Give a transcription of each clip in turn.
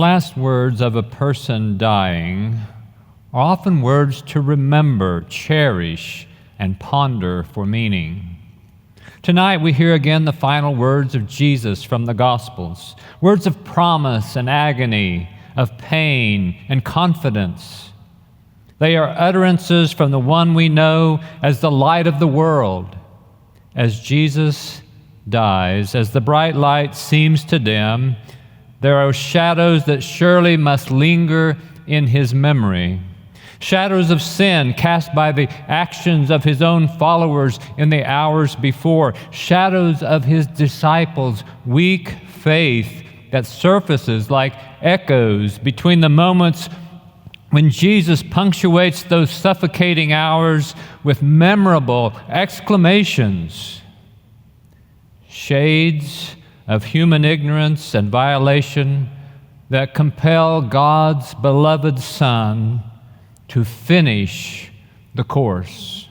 last words of a person dying are often words to remember, cherish, and ponder for meaning. Tonight we hear again the final words of Jesus from the Gospels, words of promise and agony, of pain and confidence. They are utterances from the one we know as the light of the world. As Jesus dies, as the bright light seems to dim, there are shadows that surely must linger in his memory. Shadows of sin cast by the actions of his own followers in the hours before. Shadows of his disciples' weak faith that surfaces like echoes between the moments when Jesus punctuates those suffocating hours with memorable exclamations. Shades of human ignorance and violation that compel God's beloved Son to finish the course.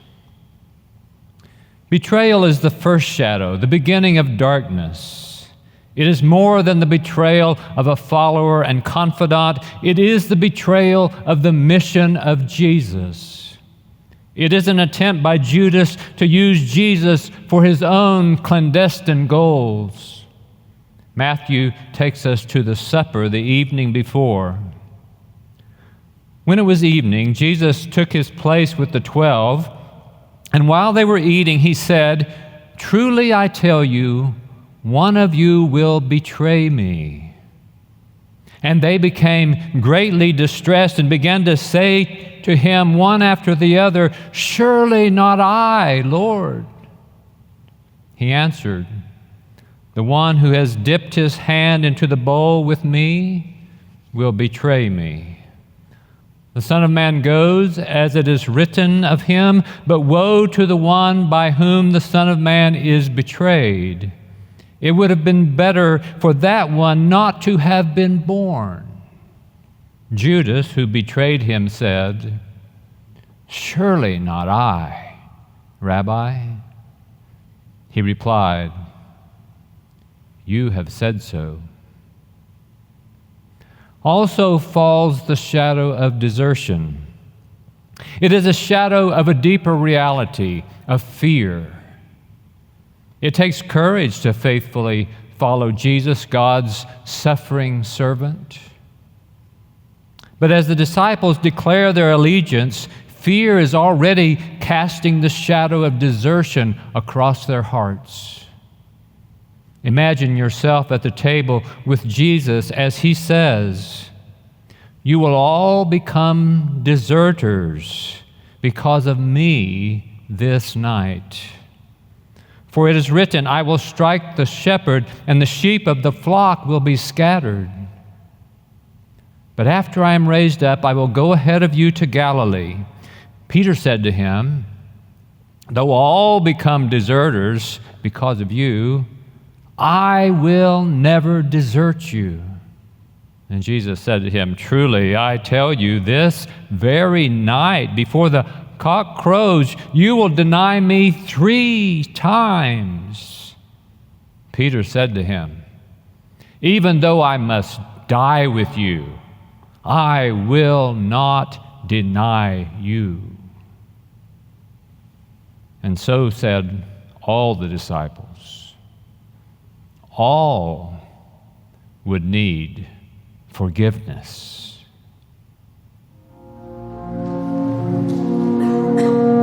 Betrayal is the first shadow, the beginning of darkness. It is more than the betrayal of a follower and confidant. It is the betrayal of the mission of Jesus. It is an attempt by Judas to use Jesus for his own clandestine goals. Matthew takes us to the supper the evening before. When it was evening, Jesus took his place with the 12, and while they were eating, he said, "Truly I tell you, one of you will betray me." And they became greatly distressed and began to say to him one after the other, "Surely not I, Lord." He answered, "The one who has dipped his hand into the bowl with me will betray me. The Son of Man goes as it is written of him, but woe to the one by whom the Son of Man is betrayed. It would have been better for that one not to have been born." Judas, who betrayed him, said, "Surely not I, Rabbi." He replied, "You have said so." Also falls the shadow of desertion. It is a shadow of a deeper reality, of fear. It takes courage to faithfully follow Jesus, God's suffering servant. But as the disciples declare their allegiance, fear is already casting the shadow of desertion across their hearts. Imagine yourself at the table with Jesus as he says, "You will all become deserters because of me this night. For it is written, I will strike the shepherd, and the sheep of the flock will be scattered. But after I am raised up, I will go ahead of you to Galilee." Peter said to him, "Though all become deserters because of you, I will never desert you." And Jesus said to him, "Truly, I tell you, this very night, before the cock crows, you will deny me 3 times. Peter said to him, "Even though I must die with you, I will not deny you." And so said all the disciples. All would need forgiveness. Father,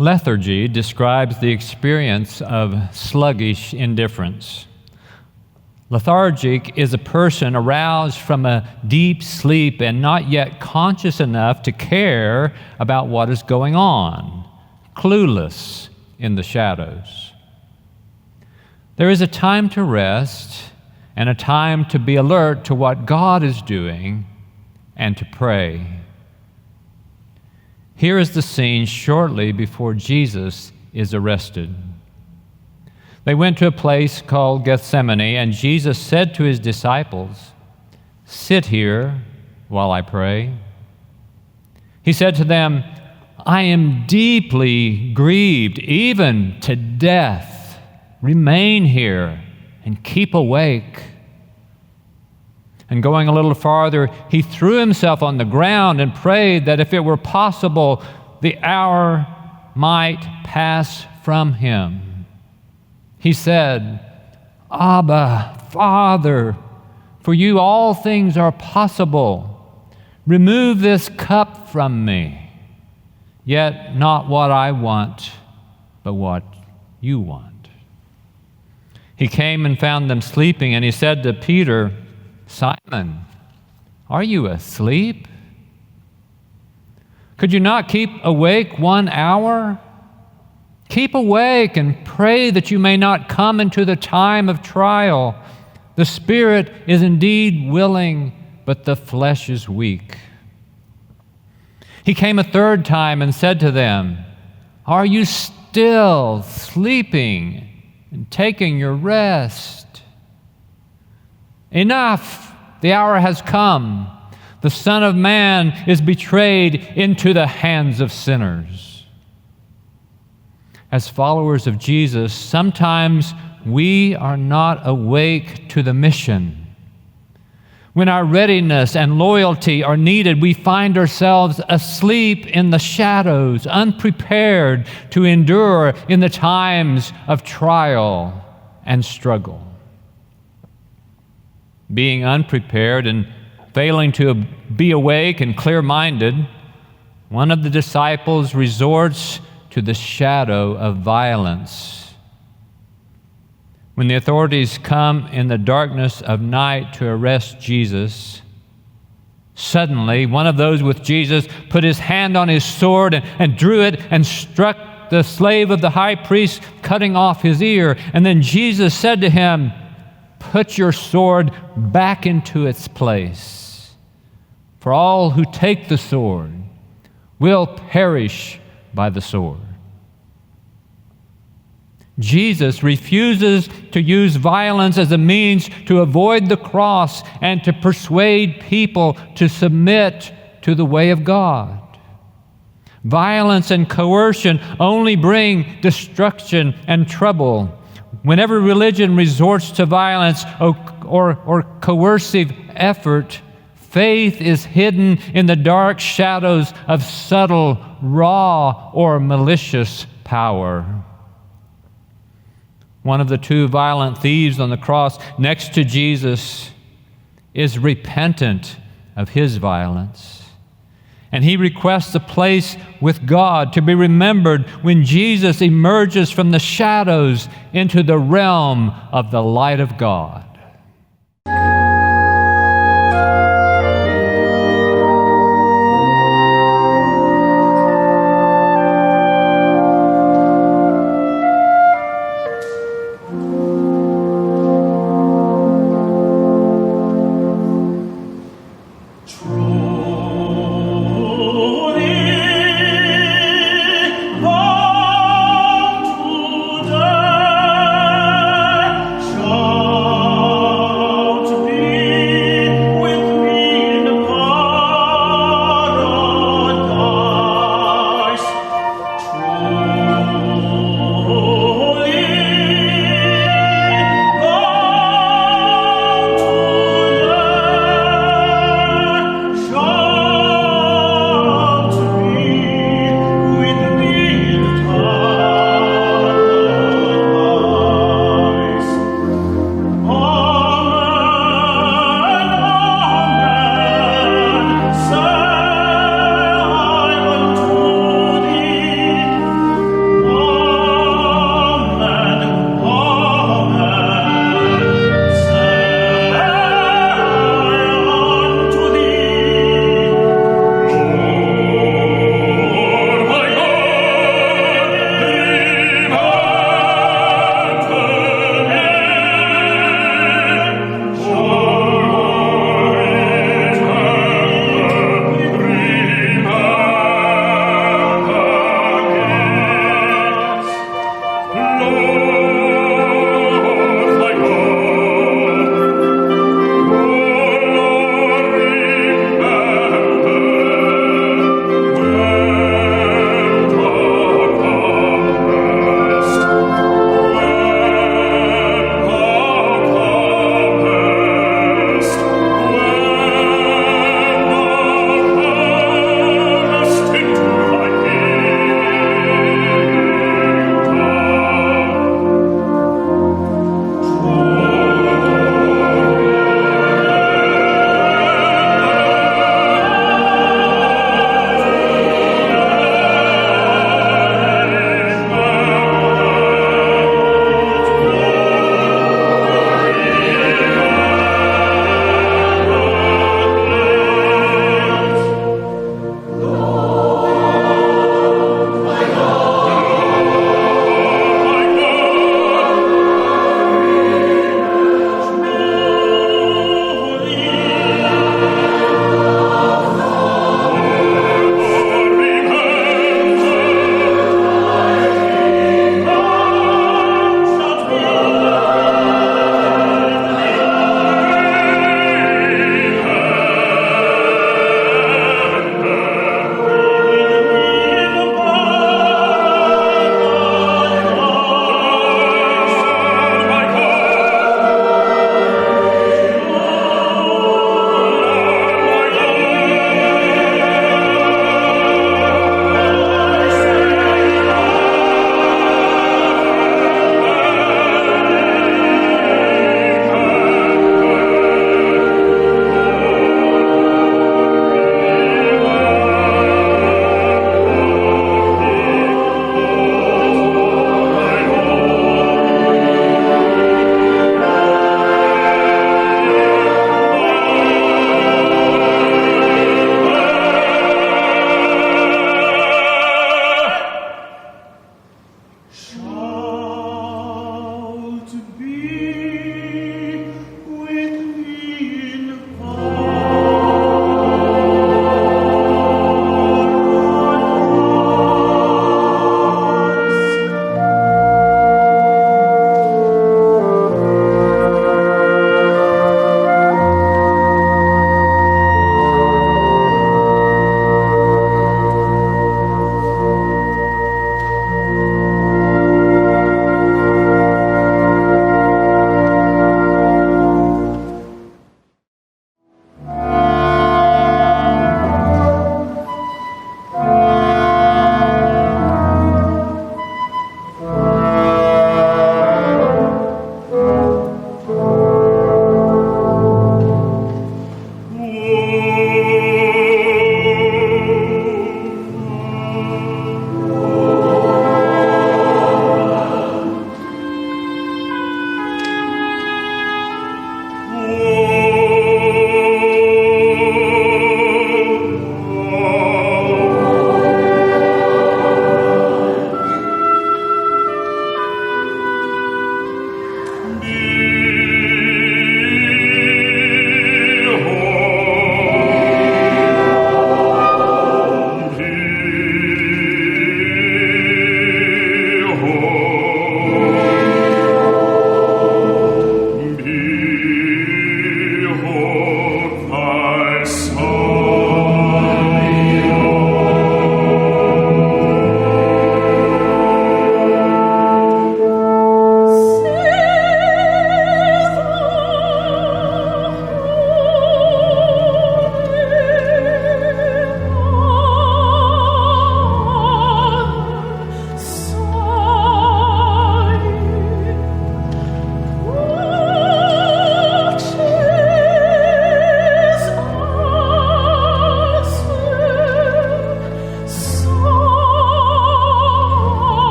Lethargy describes the experience of sluggish indifference. Lethargic is a person aroused from a deep sleep and not yet conscious enough to care about what is going on, clueless in the shadows. There is a time to rest and a time to be alert to what God is doing and to pray. Here is the scene shortly before Jesus is arrested. They went to a place called Gethsemane, and Jesus said to his disciples, "Sit here while I pray." He said to them, "I am deeply grieved, even to death. Remain here and keep awake." And going a little farther, he threw himself on the ground and prayed that if it were possible, the hour might pass from him. He said, "Abba, Father, for you all things are possible. Remove this cup from me. Yet not what I want, but what you want." He came and found them sleeping, and he said to Peter, "Simon, are you asleep? Could you not keep awake 1 hour? Keep awake and pray that you may not come into the time of trial. The spirit is indeed willing, but the flesh is weak." He came a third time and said to them, "Are you still sleeping and taking your rest? Enough, the hour has come. The Son of Man is betrayed into the hands of sinners." As followers of Jesus, sometimes we are not awake to the mission. When our readiness and loyalty are needed, we find ourselves asleep in the shadows, unprepared to endure in the times of trial and struggle. Being unprepared and failing to be awake and clear-minded, one of the disciples resorts to the shadow of violence. When the authorities come in the darkness of night to arrest Jesus, suddenly one of those with Jesus put his hand on his sword and drew it and struck the slave of the high priest, cutting off his ear. And then Jesus said to him, "Put your sword back into its place. For all who take the sword will perish by the sword." Jesus refuses to use violence as a means to avoid the cross and to persuade people to submit to the way of God. Violence and coercion only bring destruction and trouble. Whenever religion resorts to violence or coercive effort, faith is hidden in the dark shadows of subtle, raw, or malicious power. One of the two violent thieves on the cross next to Jesus is repentant of his violence. And he requests a place with God to be remembered when Jesus emerges from the shadows into the realm of the light of God. Oh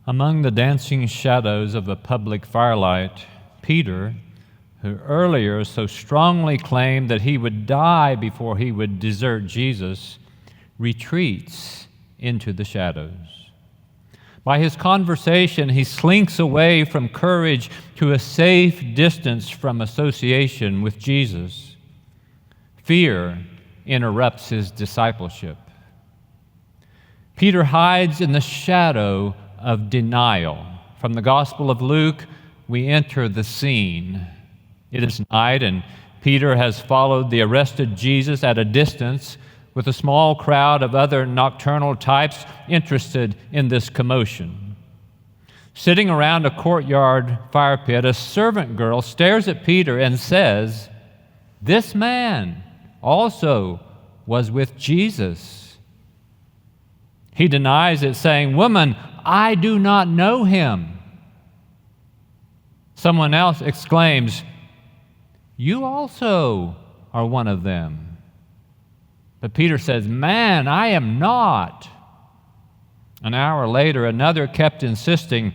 Among the dancing shadows of a public firelight, Peter, who earlier so strongly claimed that he would die before he would desert Jesus, retreats into the shadows. By his conversation, he slinks away from courage to a safe distance from association with Jesus. Fear interrupts his discipleship. Peter hides in the shadow of denial. From the Gospel of Luke, we enter the scene. It is night, and Peter has followed the arrested Jesus at a distance with a small crowd of other nocturnal types interested in this commotion. Sitting around a courtyard fire pit, a servant girl stares at Peter and says, "This man also was with Jesus." He denies it, saying, "Woman, I do not know him." Someone else exclaims, "You also are one of them." But Peter says, "Man, I am not." An hour later, another kept insisting,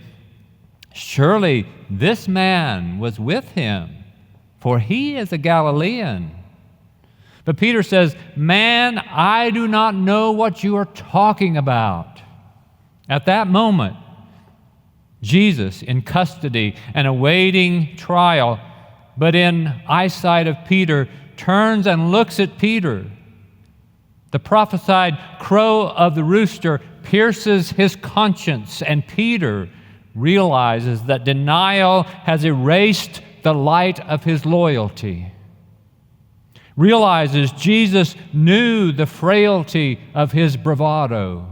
"Surely this man was with him, for he is a Galilean." But Peter says, "Man, I do not know what you are talking about." At that moment, Jesus, in custody and awaiting trial, but in eyesight of Peter, turns and looks at Peter. The prophesied crow of the rooster pierces his conscience, and Peter realizes that denial has erased the light of his loyalty. Realizes Jesus knew the frailty of his bravado.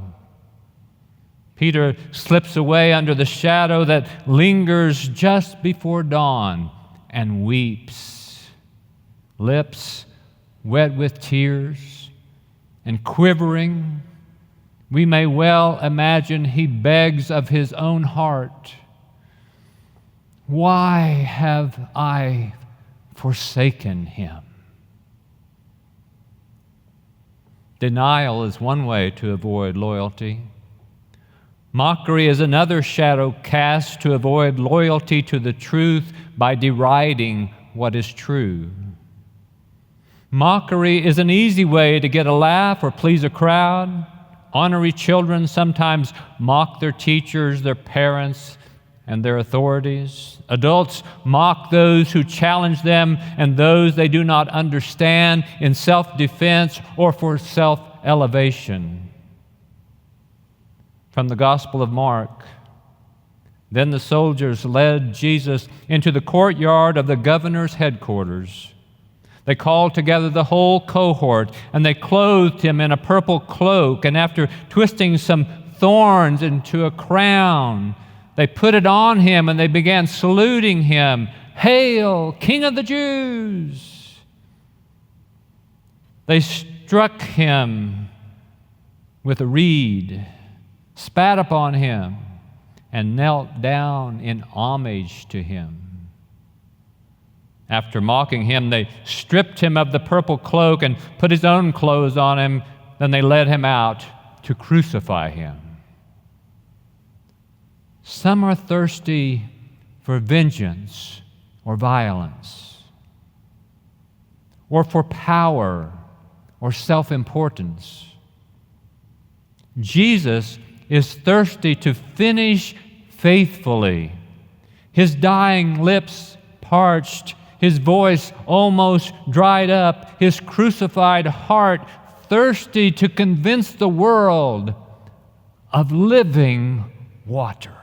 Peter slips away under the shadow that lingers just before dawn and weeps, lips wet with tears and quivering. We may well imagine he begs of his own heart, "Why have I forsaken him?" Denial is one way to avoid loyalty. Mockery is another shadow cast to avoid loyalty to the truth by deriding what is true. Mockery is an easy way to get a laugh or please a crowd. Honorary children sometimes mock their teachers, their parents, and their authorities. Adults mock those who challenge them and those they do not understand in self-defense or for self-elevation. From the Gospel of Mark, then the soldiers led Jesus into the courtyard of the governor's headquarters. They called together the whole cohort, and they clothed him in a purple cloak, and after twisting some thorns into a crown, they put it on him, and they began saluting him, "Hail, King of the Jews!" They struck him with a reed, spat upon him, and knelt down in homage to him. After mocking him, they stripped him of the purple cloak and put his own clothes on him. Then they led him out to crucify him. Some are thirsty for vengeance or violence, or for power or self-importance. Jesus is thirsty to finish faithfully. His dying lips parched, his voice almost dried up, his crucified heart thirsty to convince the world of living water.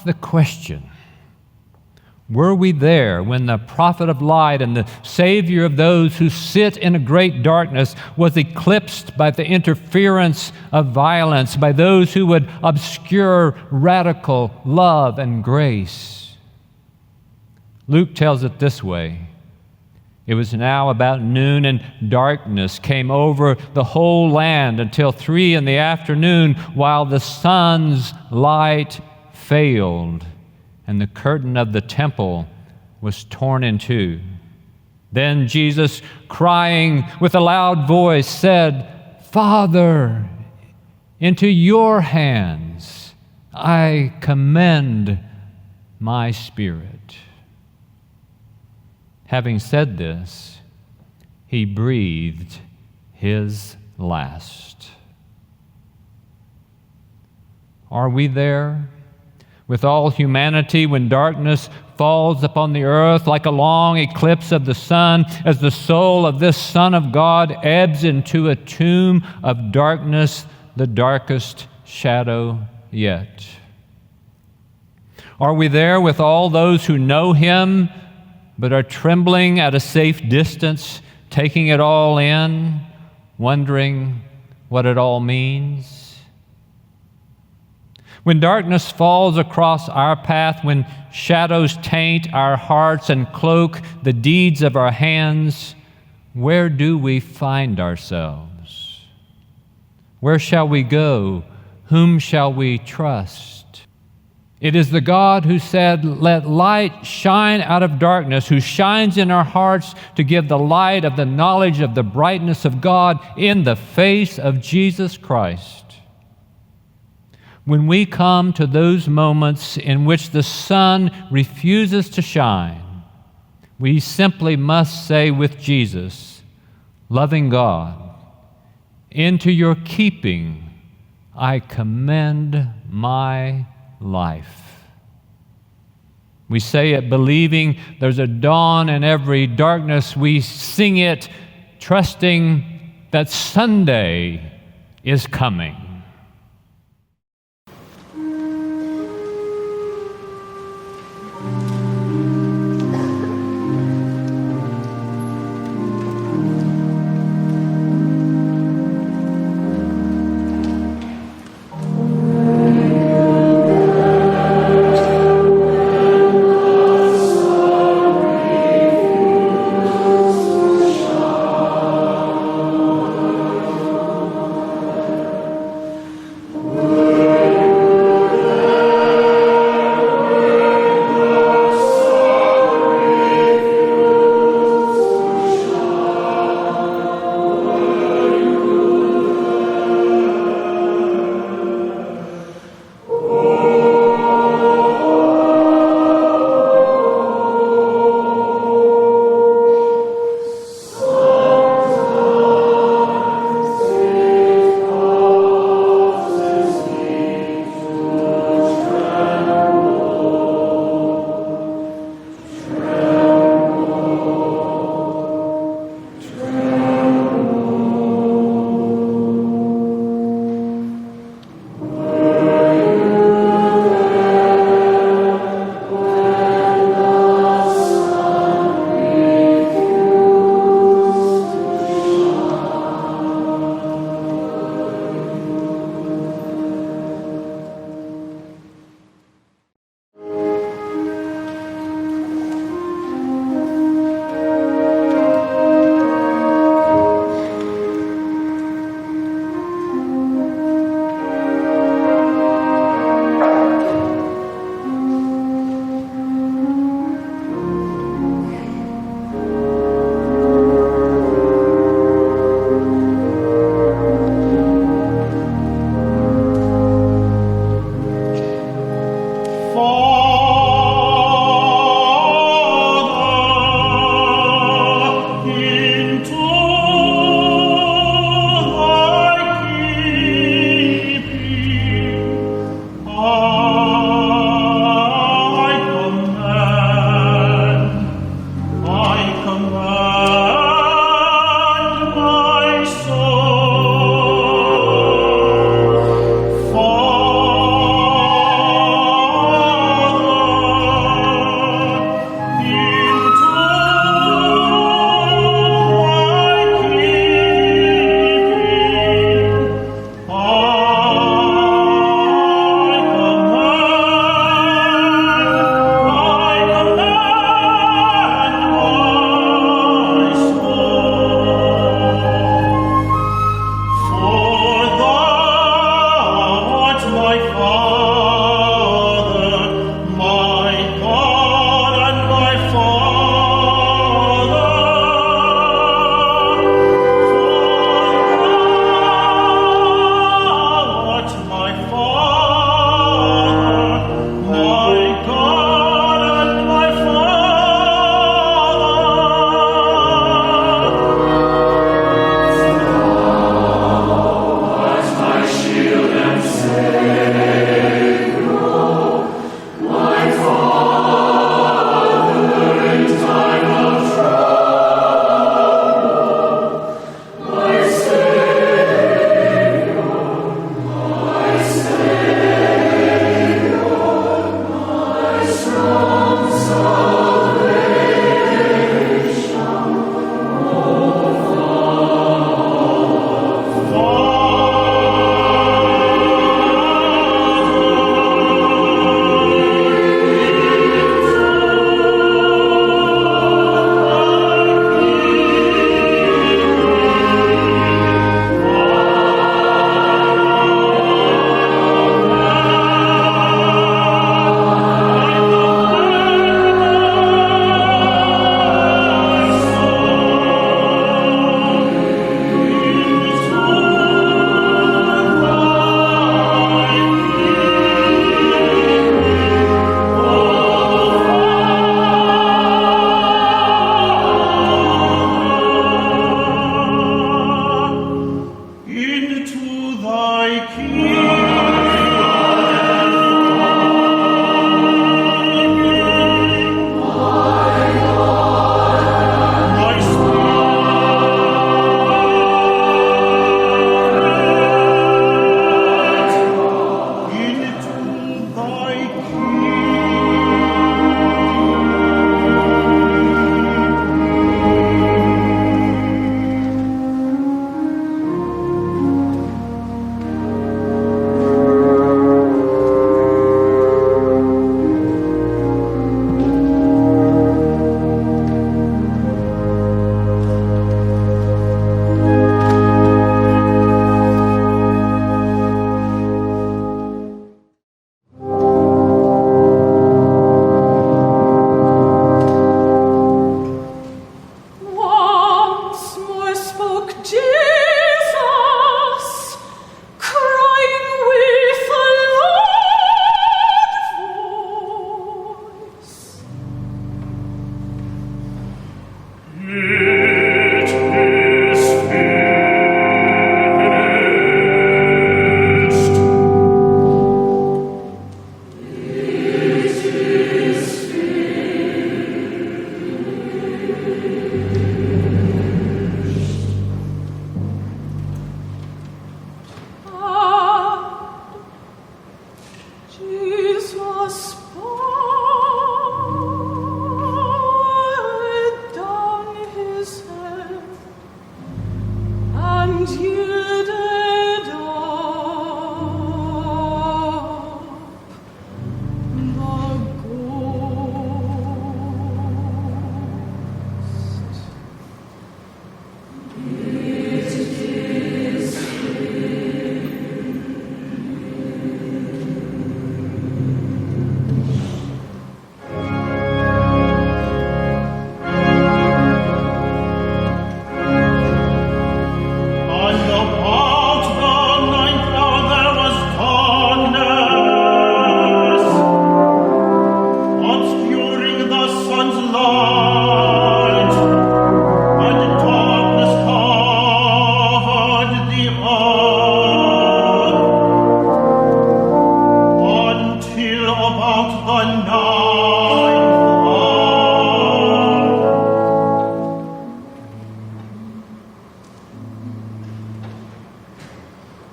The question, were we there when the prophet of light and the Savior of those who sit in a great darkness was eclipsed by the interference of violence, by those who would obscure radical love and grace? Luke tells it this way. It was now about noon, and darkness came over the whole land until 3 p.m, while the sun's light failed, and the curtain of the temple was torn in two. Then Jesus, crying with a loud voice, said, "Father, into your hands I commend my spirit." Having said this, he breathed his last. Are we there with all humanity when darkness falls upon the earth like a long eclipse of the sun, as the soul of this Son of God ebbs into a tomb of darkness, the darkest shadow yet? Are we there with all those who know him but are trembling at a safe distance, taking it all in, wondering what it all means? When darkness falls across our path, when shadows taint our hearts and cloak the deeds of our hands, where do we find ourselves? Where shall we go? Whom shall we trust? It is the God who said, "Let light shine out of darkness," who shines in our hearts to give the light of the knowledge of the brightness of God in the face of Jesus Christ. When we come to those moments in which the sun refuses to shine, we simply must say with Jesus, loving God, "Into your keeping I commend my life." We say it believing there's a dawn in every darkness. We sing it trusting that Sunday is coming.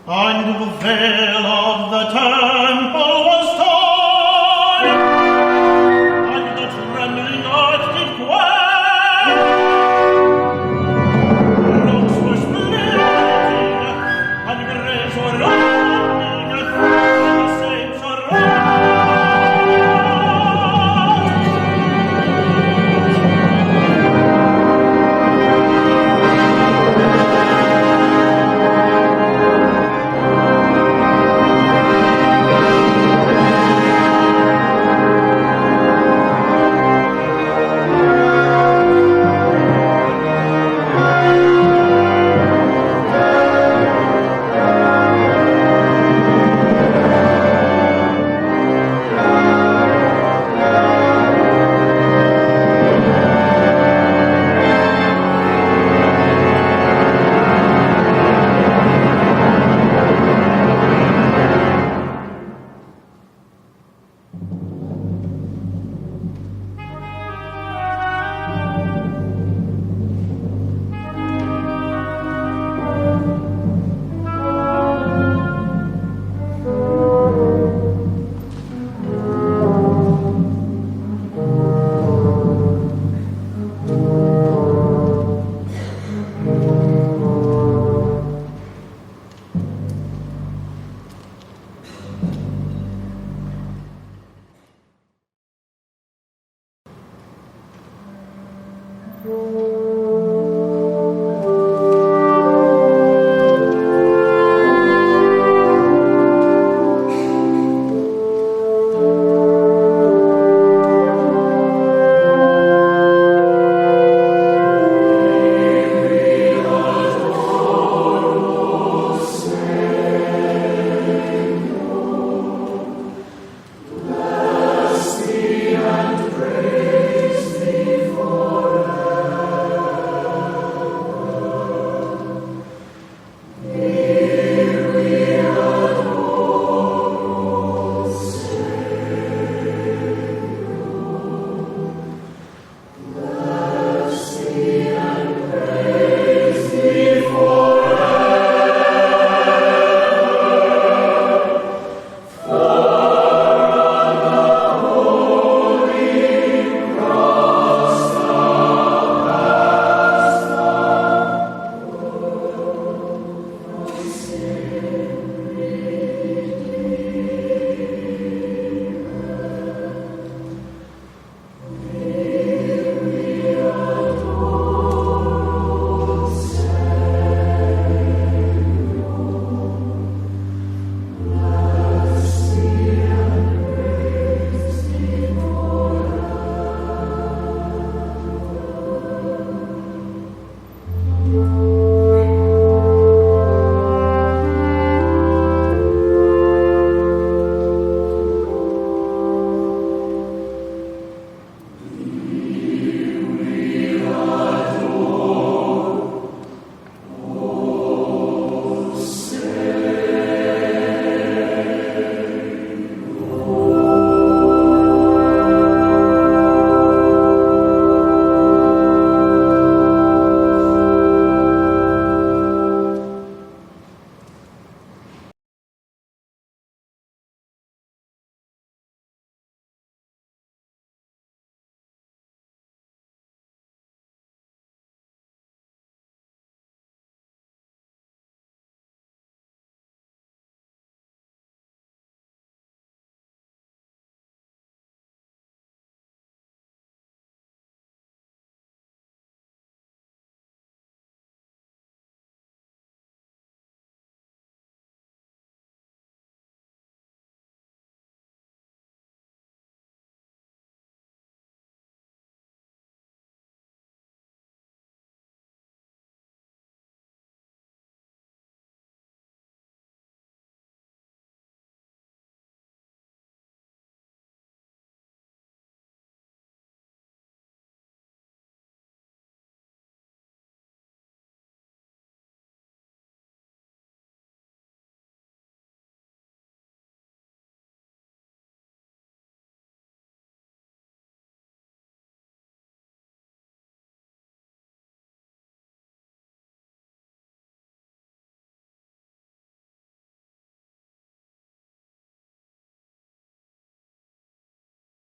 And the veil of the temple